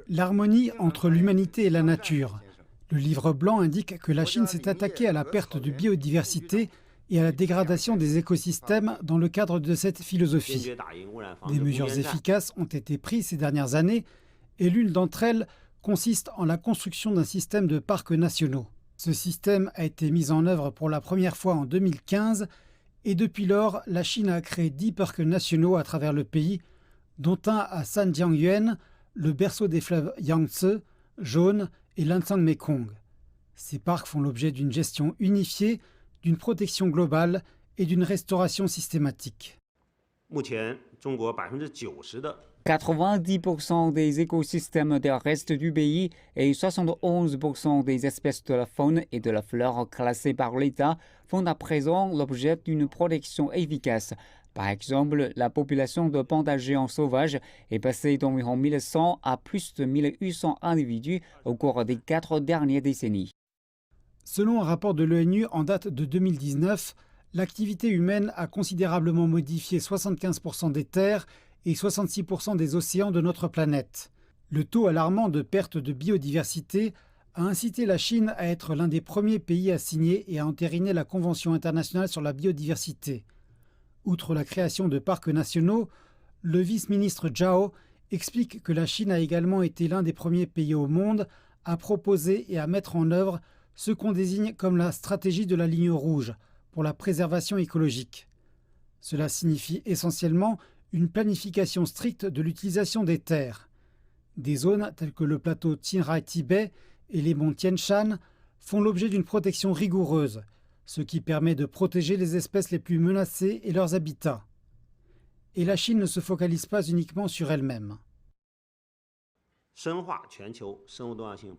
L'harmonie entre l'humanité et la nature. Le livre blanc indique que la Chine s'est attaquée à la perte de biodiversité et à la dégradation des écosystèmes dans le cadre de cette philosophie. Des mesures efficaces ont été prises ces dernières années et l'une d'entre elles consiste en la construction d'un système de parcs nationaux. Ce système a été mis en œuvre pour la première fois en 2015 et depuis lors, la Chine a créé 10 parcs nationaux à travers le pays, dont un à Zhanjiangyuan, le berceau des fleuves Yangtze, Jaune et Lansang-Mékong. Ces parcs font l'objet d'une gestion unifiée, d'une protection globale et d'une restauration systématique. 90% des écosystèmes terrestres du pays et 71% des espèces de la faune et de la flore classées par l'État font à présent l'objet d'une protection efficace. Par exemple, la population de pandas géants sauvages est passée d'environ 1100 à plus de 1800 individus au cours des 4 dernières décennies. Selon un rapport de l'ONU en date de 2019, l'activité humaine a considérablement modifié 75% des terres et 66% des océans de notre planète. Le taux alarmant de perte de biodiversité a incité la Chine à être l'un des premiers pays à signer et à entériner la Convention internationale sur la biodiversité. Outre la création de parcs nationaux, le vice-ministre Zhao explique que la Chine a également été l'un des premiers pays au monde à proposer et à mettre en œuvre ce qu'on désigne comme la stratégie de la ligne rouge pour la préservation écologique. Cela signifie essentiellement une planification stricte de l'utilisation des terres. Des zones telles que le plateau Tsinghai-Tibet et les monts Tian Shan font l'objet d'une protection rigoureuse, ce qui permet de protéger les espèces les plus menacées et leurs habitats. Et la Chine ne se focalise pas uniquement sur elle-même.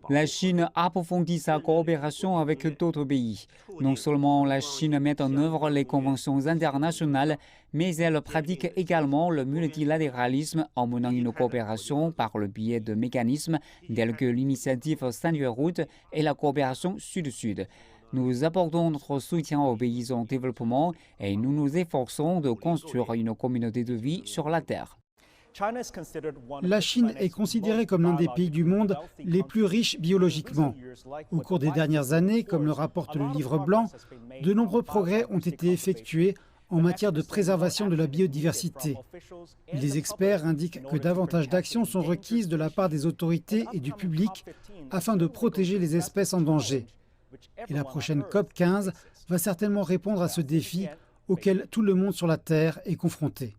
La Chine approfondit sa coopération avec d'autres pays. Non seulement la Chine met en œuvre les conventions internationales, mais elle pratique également le multilatéralisme en menant une coopération par le biais de mécanismes tels que l'initiative Silk Route et la coopération Sud-Sud. Nous apportons notre soutien aux pays en développement et nous nous efforçons de construire une communauté de vie sur la Terre. La Chine est considérée comme l'un des pays du monde les plus riches biologiquement. Au cours des dernières années, comme le rapporte le livre blanc, de nombreux progrès ont été effectués en matière de préservation de la biodiversité. Les experts indiquent que davantage d'actions sont requises de la part des autorités et du public afin de protéger les espèces en danger. Et la prochaine COP15 va certainement répondre à ce défi auquel tout le monde sur la Terre est confronté.